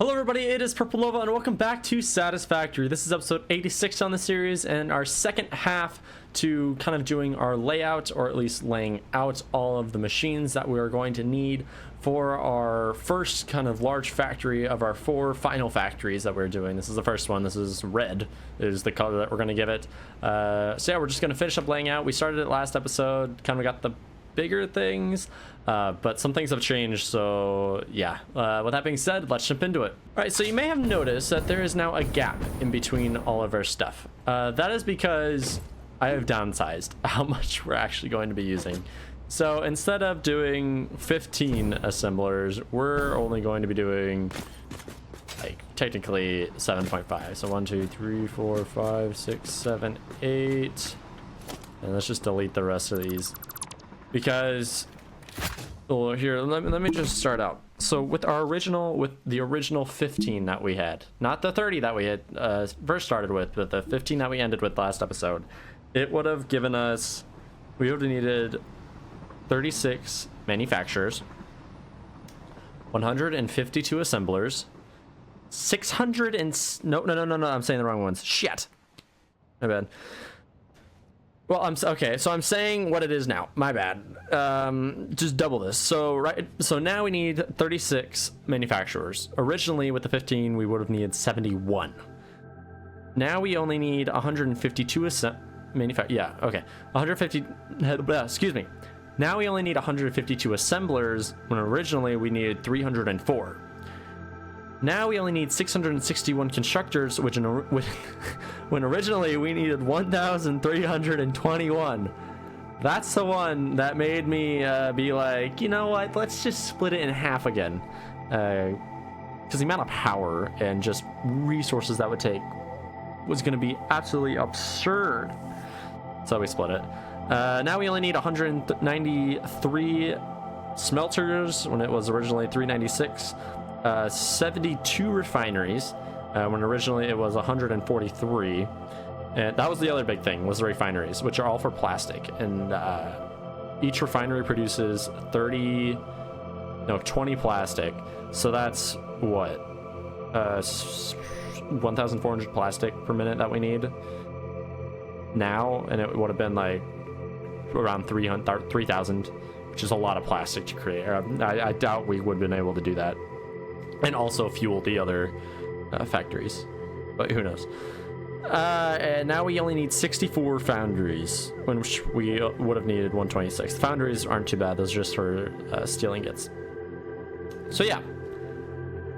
Hello everybody, it is Purple Nova and welcome back to Satisfactory. This is episode 86 on the series and our second half to kind of doing our layout, or at least laying out all of the machines that we are going to need for our first kind of large factory of our 4 final factories that we're doing. This is the first one. This is red, is the color that we're going to give it. So yeah, we're just going to finish up laying out. We started it last episode, kind of got the bigger things, but some things have changed, so yeah. With that being said, let's jump into it. All right, so you may have noticed that there is now a gap in between all of our stuff. That is because I have downsized how much we're actually going to be using. So instead of doing 15 assemblers, we're only going to be doing like technically 7.5. So 1 2 3 4 5 6 7 8, and let's just delete the rest of these. Because, well, here, let me just start out. So with the original 15 that we had, not the 30 that we had first started with, but the 15 that we ended with last episode, it would have given us, we would have needed 36 manufacturers, 152 assemblers, 600 and, no, I'm saying the wrong ones. Shit. My bad. Well, okay, so I'm saying what it is now. My bad. Just double this. So now we need 36 manufacturers. Originally, with the 15, we would have needed 71. Now we only need 152 yeah, okay. 150, excuse me. Now we only need 152 assemblers, when originally we needed 304. Now we only need 661 constructors, which when originally we needed 1,321. That's the one that made me be like, you know what, let's just split it in half again. Because the amount of power and just resources that would take was going to be absolutely absurd. So we split it. Now we only need 193 smelters when it was originally 396. 72 refineries when originally it was 143, and that was the other big thing, was the refineries, which are all for plastic, and each refinery produces 20 plastic, so that's what 1,400 plastic per minute that we need now, and it would have been like around 3,000, which is a lot of plastic to create. I doubt we would have been able to do that and also fuel the other factories, but who knows. And now we only need 64 foundries, when we would have needed 126. The foundries aren't too bad, those are just for steel ingots. So yeah,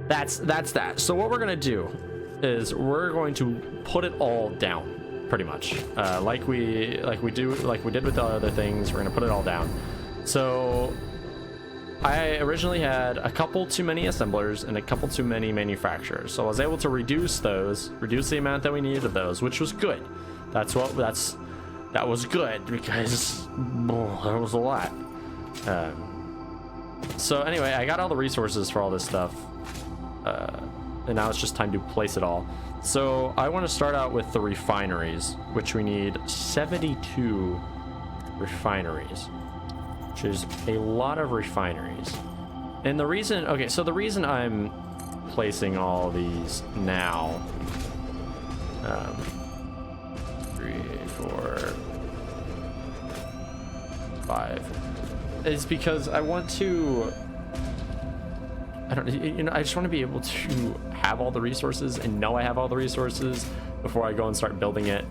that's that. So what we're gonna do is we're going to put it all down, pretty much, like we did with the other things. We're gonna put it all down. So I originally had a couple too many assemblers and a couple too many manufacturers, so I was able to reduce the amount that we needed of those, which was good. That was good, because there was a lot. So anyway, I got all the resources for all this stuff, and now it's just time to place it all. So I want to start out with the refineries, which we need 72 refineries, which is a lot of refineries. And the reason I'm placing all these now, 3 4 5, is because I want to, I just want to be able to have all the resources and know I have all the resources before I go and start building it.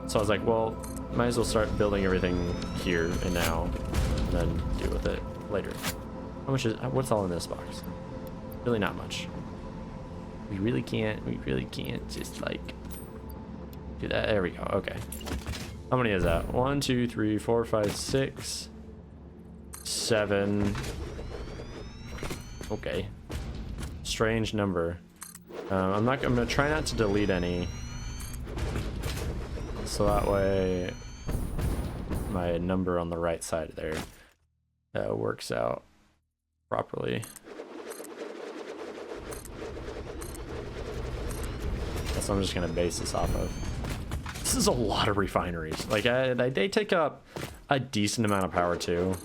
So I was like, well, might as well start building everything here and now, and then deal with it later. How much is, what's all in this box? Really not much. We really can't just like do that. There we go. Okay. How many is that? 1 2 3 4 5 6 7. Okay. Strange number. I'm gonna try not to delete any, so that way my number on the right side there works out properly. That's what I'm just gonna base this off of. This is a lot of refineries. Like they take up a decent amount of power too.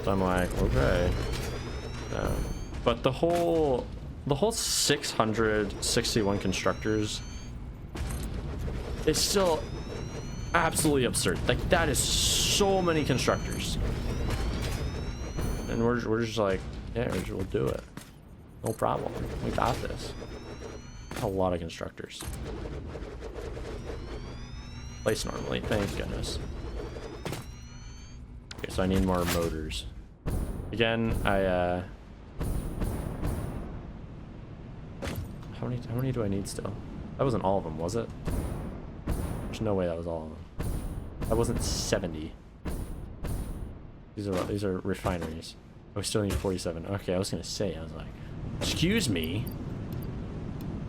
So I'm like, okay. but the whole 661 constructors is still absolutely absurd. Like, that is so many constructors, and we're just like, yeah, we'll do it, no problem, we got this. A lot of constructors. Place normally, thank goodness. Okay, so I need more motors. Again, how many do I need still? That wasn't all of them, was it? There's no way that was all of them. That wasn't 70. These are refineries. Oh, we still need 47. Okay, I was gonna say, I was like, excuse me.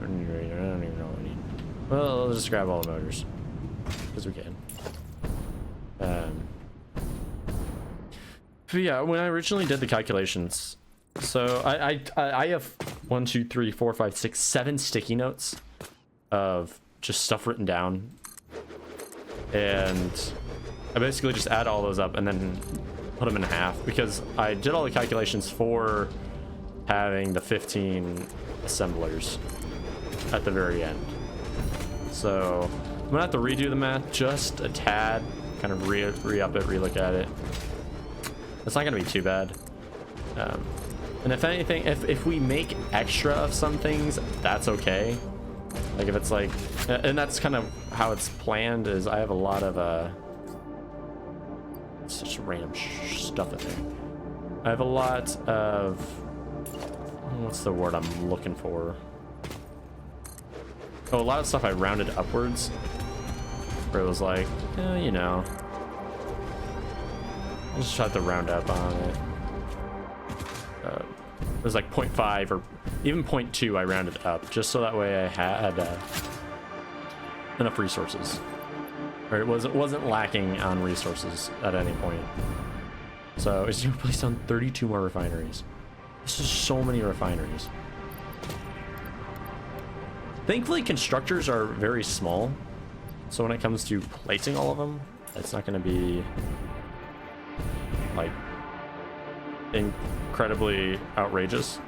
I don't even know what I need. Well, let's just grab all the motors, because we can. But yeah, when I originally did the calculations, so I have 1, 2, 3, 4, 5, 6, 7 sticky notes of just stuff written down, and I basically just add all those up and then put them in half, because I did all the calculations for having the 15 assemblers at the very end. So I'm gonna have to redo the math just a tad, kind of re-up it, re-look at it. It's not gonna be too bad. And if anything, if we make extra of some things, that's okay. Like if it's like, and that's kind of how it's planned, is I have a lot of such random stuff in there. I have a lot of, what's the word I'm looking for? Oh, a lot of stuff I rounded upwards, where it was like, you know, I'll just try to round up on it. It was like 0.5 or even 0.2. I rounded up just so that way I had enough resources, or it wasn't lacking on resources at any point. So it's replaced on 32 more refineries. This is so many refineries. Thankfully, constructors are very small, so when it comes to placing all of them, it's not going to be like incredibly outrageous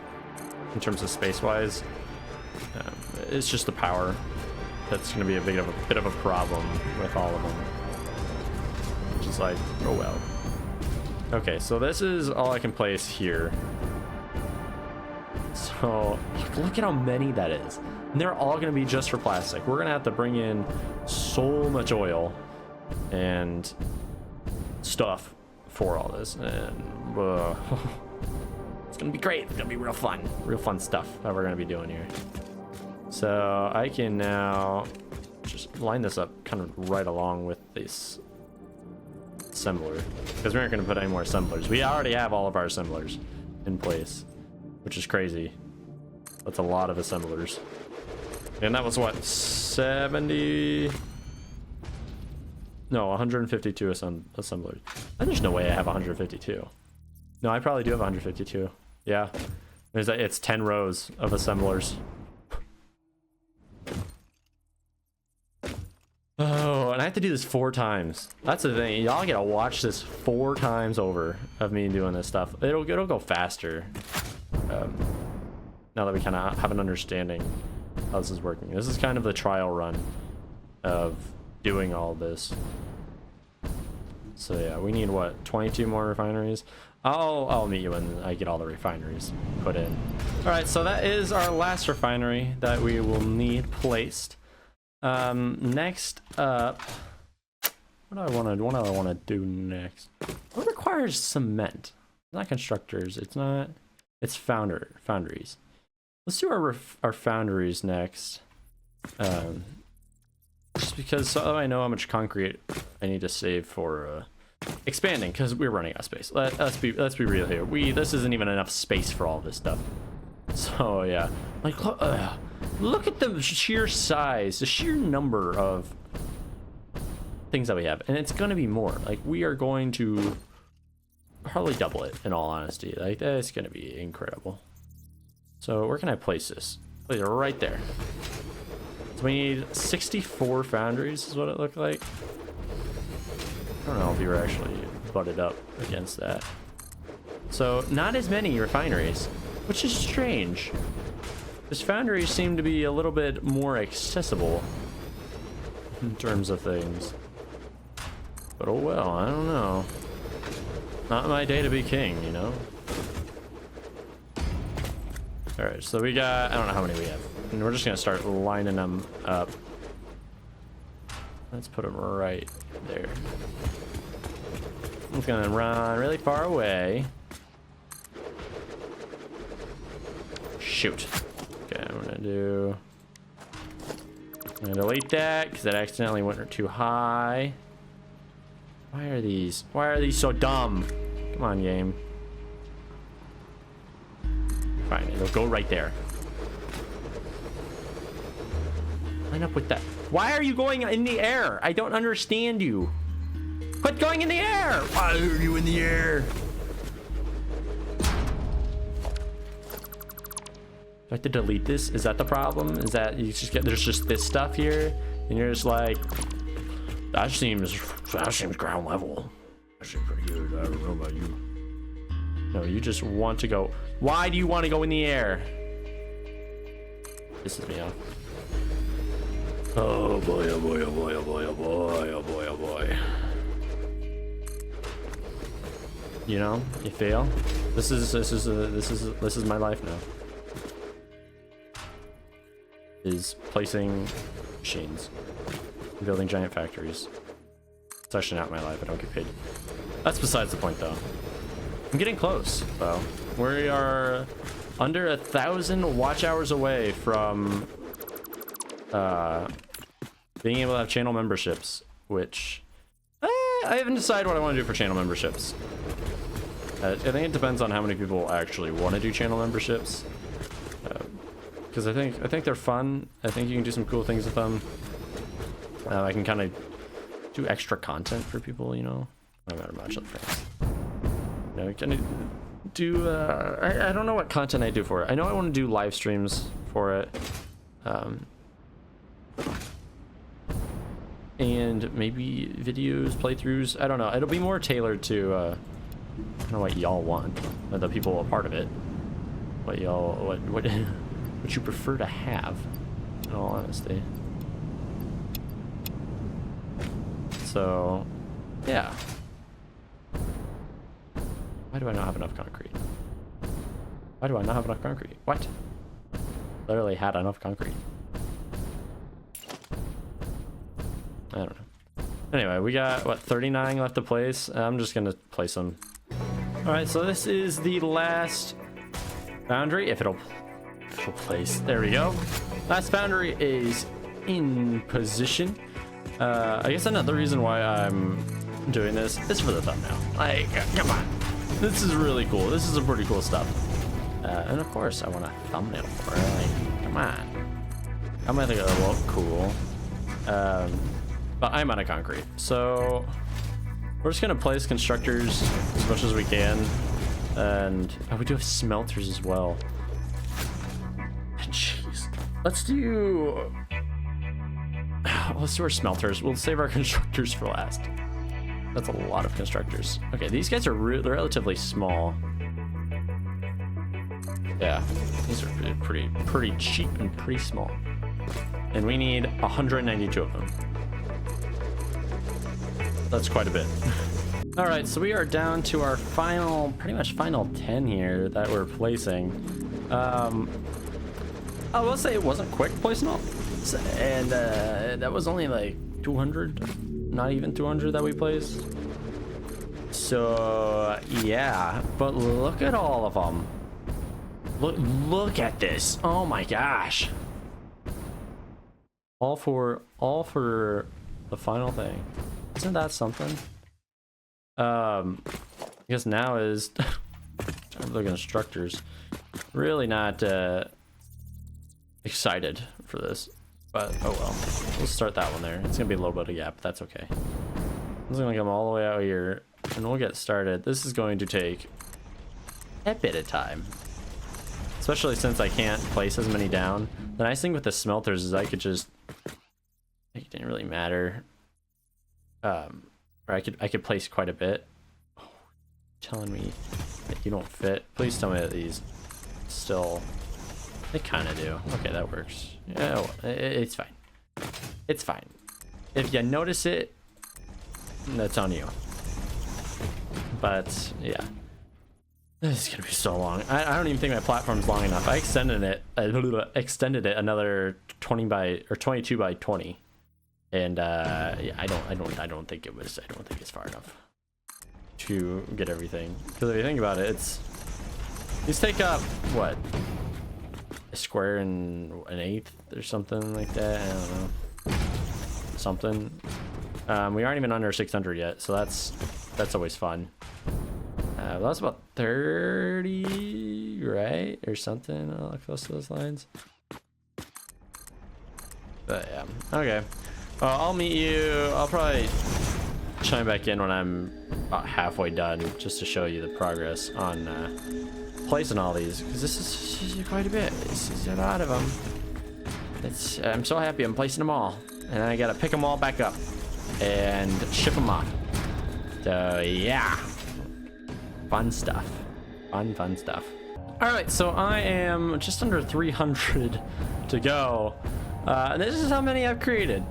in terms of space-wise. It's just the power that's going to be a bit of a problem with all of them, which is like, oh well. Okay, so this is all I can place here. So look at how many that is. And they're all going to be just for plastic. We're going to have to bring in so much oil and stuff for all this. And it's going to be great. It's going to be real fun stuff that we're going to be doing here. So I can now just line this up kind of right along with this assembler, because we aren't going to put any more assemblers. We already have all of our assemblers in place, which is crazy. That's a lot of assemblers. And that was what, 70? No, 152 assemblers. And there's no way I have 152. No, I probably do have 152. Yeah. It's 10 rows of assemblers. Oh, and I have to do this 4 times. That's the thing. Y'all gotta watch this 4 times over of me doing this stuff. It'll go faster. Now that we kind of have an understanding how this is working. This is kind of the trial run of doing all this. So yeah, we need what, 22 more refineries? I'll meet you when I get all the refineries put in. All right, so that is our last refinery that we will need placed. Next up, what do I want to do next? What requires cement? It's not constructors. It's foundries. Let's do our foundries next. Just because, so I know how much concrete I need to save for expanding, because we're running out of space. Let's be real here. This isn't even enough space for all this stuff. So yeah, like look at the sheer size, the sheer number of things that we have, and it's going to be more. Like, we are going to probably double it, in all honesty. Like, that's going to be incredible. So where can I place this? Place it right there. So we need 64 foundries is what it looked like. I don't know if you were actually butted up against that. So not as many refineries. which is strange. This foundry seemed to be a little bit more accessible in terms of things. But oh well, I don't know. Not my day to be king, you know? Alright, so we got, I don't know how many we have. And we're just gonna start lining them up. Let's put them right there. I'm gonna run really far away. Shoot. Okay, I'm gonna delete that because that accidentally went too high. Why are these so dumb? Come on, game. Fine, it'll go right there. Line up with that. Why are you going in the air? I don't understand you. Quit going in the air! Why are you in the air? Do I have to delete this? Is that the problem? Is that you just get, there's just this stuff here, and you're just like, that seems ground level. That seems pretty good. I don't know about you. No, you just want to go. Why do you want to go in the air? Pisses me off. Oh boy, oh boy, oh boy, oh boy, oh boy, oh boy, oh boy. You know, you fail. This is my life now. Is placing machines, building giant factories. It's actually not my life. I don't get paid. That's besides the point, though. I'm getting close, though. We are under 1,000 watch hours away from being able to have channel memberships, which I haven't decided what I want to do for channel memberships. I think it depends on how many people actually want to do channel memberships. Because I think they're fun. I think you can do some cool things with them. I can kind of do extra content for people, you know. No matter much of things. You know, can I do? I don't know what content I do for it. I know I want to do live streams for it, and maybe videos, playthroughs. I don't know. It'll be more tailored to I don't know what y'all want, the people a part of it. What y'all what you prefer to have, in all honesty. So, yeah. Why do I not have enough concrete? Why do I not have enough concrete? What? Literally had enough concrete. I don't know. Anyway, we got, what, 39 left to place? I'm just gonna place them. Alright, so this is the last boundary, if it'll place. There we go. Last boundary is in position. I guess another reason why I'm doing this is for the thumbnail. Like, come on. This is really cool. This is some pretty cool stuff. And of course, I want a thumbnail for it. Like, come on. I might think it'll look cool. But I'm out of concrete. So we're just going to place constructors as much as we can. And oh, we do have smelters as well. Jeez. Let's do our smelters. We'll save our constructors for last. That's a lot of constructors. Okay, these guys are they're relatively small. Yeah, these are pretty cheap and pretty small. And we need 192 of them. That's quite a bit. All right, so we are down to our pretty much final 10 here that we're placing. I will say it wasn't quick placing all, and that was only like 200, not even 200 that we placed. So yeah, but look at all of them. Look at this. Oh my gosh. All for the final thing. Isn't that something? I guess now is the constructors. Really not excited for this, but oh well. We'll start that one there. It's gonna be a little bit of gap, but that's okay. I'm just gonna come all the way out here and we'll get started. This is going to take a bit of time, especially since I can't place as many down. The nice thing with the smelters is I could just, it didn't really matter, or I could place quite a bit. Oh, telling me that you don't fit. Please tell me that these still... They kind of do. Okay, that works. Yeah, it's fine. It's fine. If you notice it, that's on you. But yeah, this is gonna be so long. I don't even think my platform's long enough. I extended it another 20 by or 22 by 20, and yeah, I don't think it's far enough to get everything. Because if you think about it, these take up what, a square and an eighth or something like that. I don't know, something. We aren't even under 600 yet, so that's always fun. Well, that's about 30, right, or something close to those lines. But yeah, okay. Well, I'll meet you. I'll probably chime back in when I'm about halfway done, just to show you the progress on placing all these, because this is quite a bit. This is a lot of them. I'm so happy I'm placing them all, and I gotta pick them all back up and ship them off. So yeah, fun stuff. Fun stuff. All right, so I am just under 300 to go. This is how many I've created.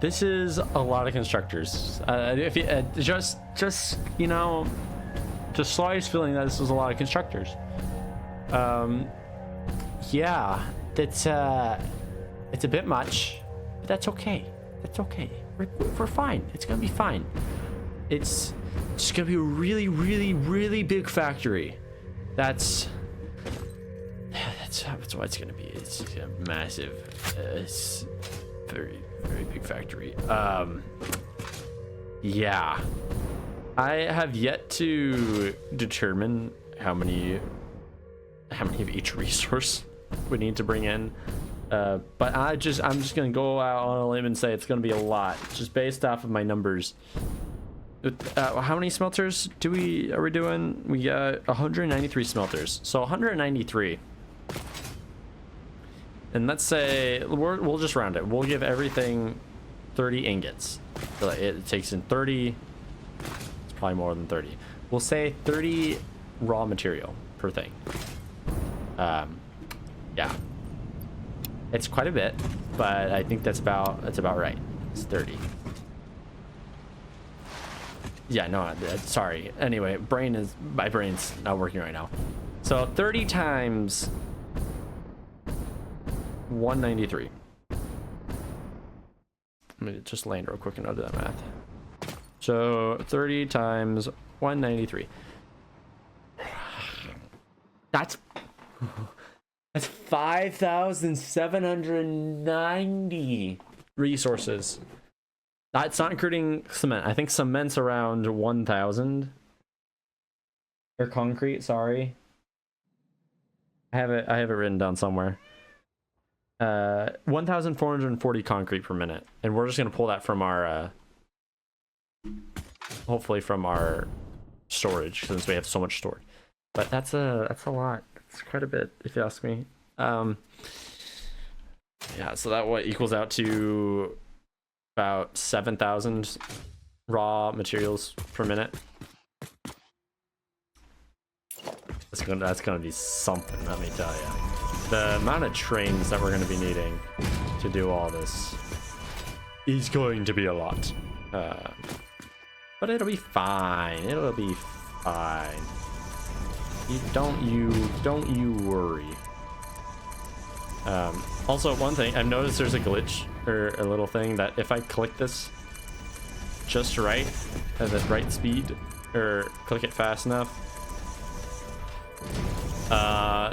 This is a lot of constructors. If you just you know, just slightest feeling that this is a lot of constructors. Yeah, it's a bit much, but that's okay. That's okay. We're fine. It's gonna be fine. It's just gonna be a really, really, really big factory. That's what it's gonna be. It's a massive, it's very, very big factory. Yeah, I have yet to determine how many of each resource we need to bring in. But I'm just gonna go out on a limb and say it's gonna be a lot, just based off of my numbers. How many smelters are we doing? We got 193 smelters, so 193. And let's say we'll just round it. We'll give everything 30 ingots. So it takes in 30. It's probably more than 30. We'll say 30 raw material per thing. Yeah. It's quite a bit, but I think that's about right. It's 30. Yeah, no, sorry. Anyway, my brain's not working right now. So 30 times 193. Let me just land real quick and I'll do that math. So 30 times 193. That's 5,790 resources. That's not including cement. I think cement's around 1,000. Or concrete, sorry. I have it written down somewhere. 1,440 concrete per minute. And we're just gonna pull that from our hopefully from our storage, since we have so much stored. But that's a lot. It's quite a bit, if you ask me. Yeah, so that what equals out to about 7,000 raw materials per minute. That's gonna be something, let me tell you. The amount of trains that we're gonna be needing to do all this is going to be a lot. But it'll be fine. It'll be fine. Don't you worry. Also, one thing I've noticed, there's a glitch or a little thing that if I click this just right at the right speed, or click it fast enough,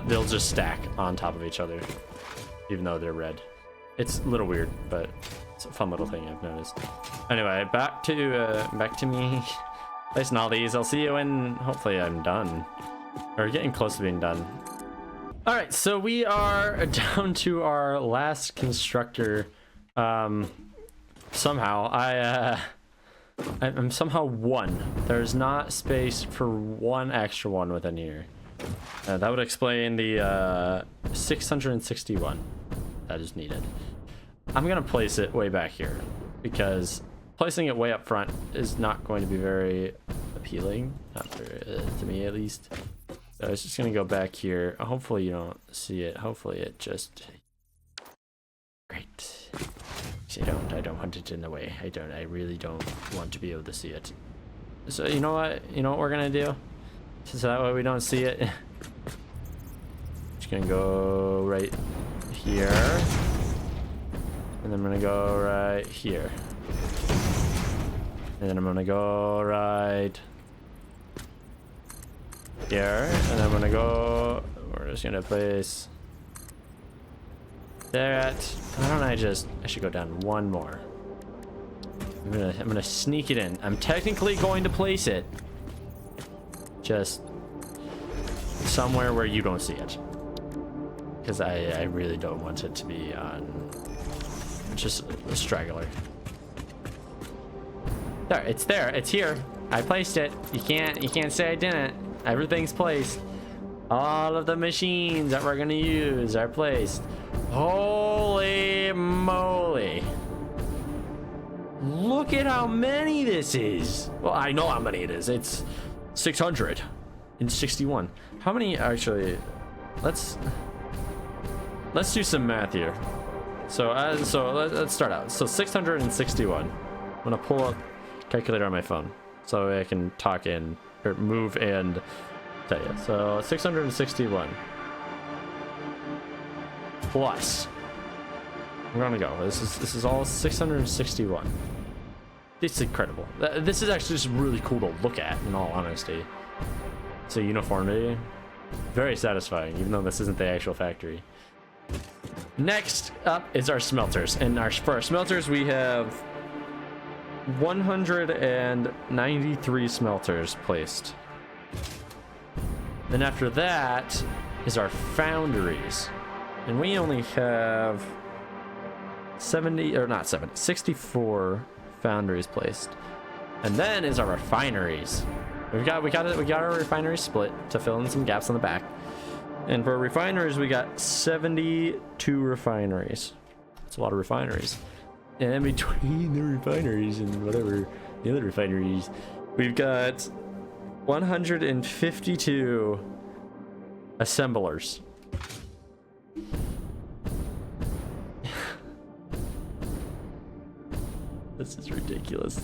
they'll just stack on top of each other, even though they're red. It's a little weird, but it's a fun little thing I've noticed. Anyway, back to me placing all these. I'll see you when hopefully I'm done, or getting close to being done. All right, so we are down to our last constructor. Somehow I'm somehow one. There's not space for one extra one within here. That would explain the 661 that is needed. I'm gonna place it way back here because placing it way up front is not going to be very appealing, not very, to me at least. So it's just gonna go back here. Hopefully you don't see it. Hopefully it just... Great. I don't want it in the way. I really don't want to be able to see it. So you know what we're gonna do? So that way we don't see it. Just gonna go right here. And then I'm gonna go right here. And then I'm gonna go right here. And I'm gonna go, we're just gonna place that. Why don't I should go down one more. I'm gonna sneak it in. I'm technically going to place it just somewhere where you don't see it, because I really don't want it to be on just a straggler. There, it's here. I placed it. You can't say I didn't. Everything's placed. All of the machines that we're gonna use are placed. Holy moly. Look at how many this is. Well, I know how many it is. It's 661. How many actually? Let's do some math here. So let's start out. So 661. I'm gonna pull up calculator on my phone so I can talk in or move and tell you. So 661 plus. We're gonna go. This is all 661. It's incredible. This is actually just really cool to look at, in all honesty. So uniformity, very satisfying, even though this isn't the actual factory. Next up is our smelters, and for our smelters we have 193 smelters placed. Then after that is our foundries, and we only have 64 foundries placed. And then is our refineries. We got our refineries split to fill in some gaps on the back. And for refineries, we got 72 refineries. That's a lot of refineries. And in between the refineries and whatever the other refineries, we've got 152 assemblers. This is ridiculous.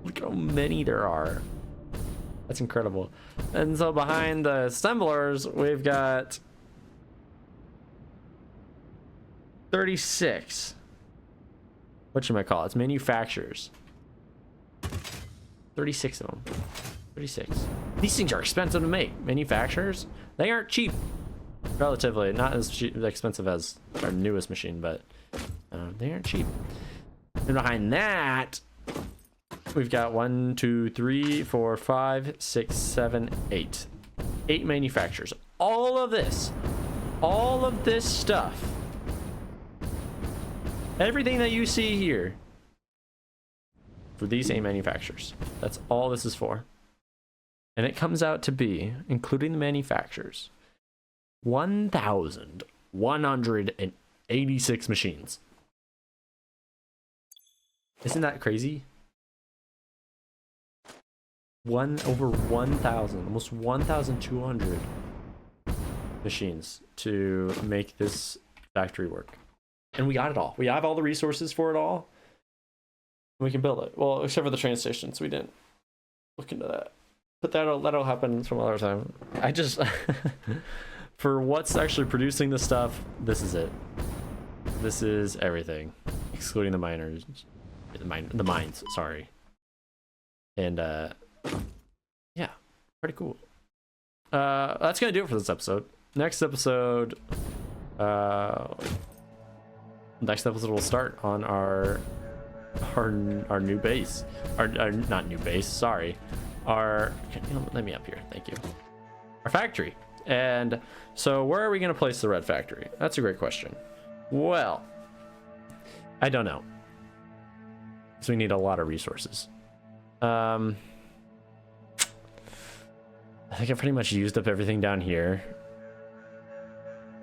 Look how many there are. That's incredible. And so behind the assemblers, we've got 36. What should I call it? It's manufacturers. 36 of them. 36. These things are expensive to make. Manufacturers, they aren't cheap. Relatively, not as expensive as our newest machine, but they aren't cheap. And behind that, we've got 1, 2, 3, 4, 5, 6, 7, 8. 8 manufacturers. All of this stuff, everything that you see here, for these 8 manufacturers. That's all this is for. And it comes out to be, including the manufacturers, 1,186 machines. Isn't that crazy? Over 1,000, almost 1,200 machines to make this factory work. And we got it all. We have all the resources for it all. We can build it. Well, except for the train stations. We didn't look into that. But that'll happen some other time. I just... for what's actually producing this stuff, this is it. This is everything. Excluding the miners. The mines, sorry. And yeah, pretty cool. That's gonna do it for this episode. Next episode will start on our new base. Our not new base, sorry. Let me up here, thank you. Our factory. And so where are we gonna place the red factory? That's a great question. Well, I don't know. So we need a lot of resources. I think I pretty much used up everything down here.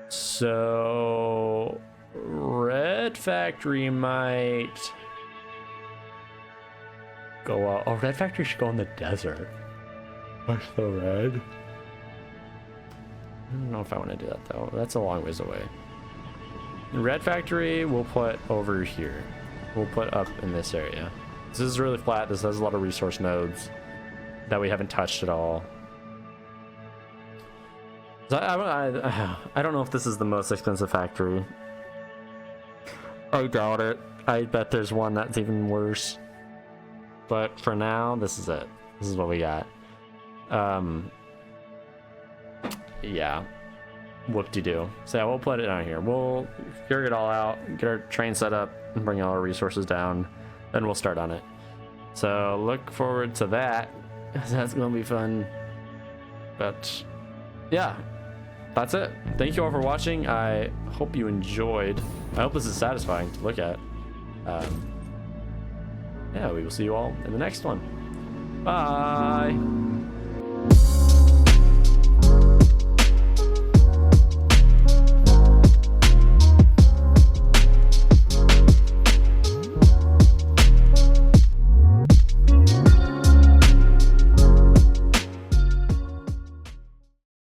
So red factory might go out. Oh, Red Factory should go in the desert. That's so red. I don't know if I want to do that though. That's a long ways away. Red Factory we'll put over here. We'll put up in this area. This is really flat. This has a lot of resource nodes that we haven't touched at all. So I don't know if this is the most expensive factory. I doubt it. I bet there's one that's even worse. But for now, this is it. This is what we got. Yeah. Whoop-de-doo. So yeah, we'll put it down here. We'll figure it all out, get our train set up, and bring all our resources down. Then we'll start on it. So look forward to that. That's going to be fun. But yeah, that's it. Thank you all for watching. I hope you enjoyed. I hope this is satisfying to look at. Yeah, we will see you all in the next one. Bye.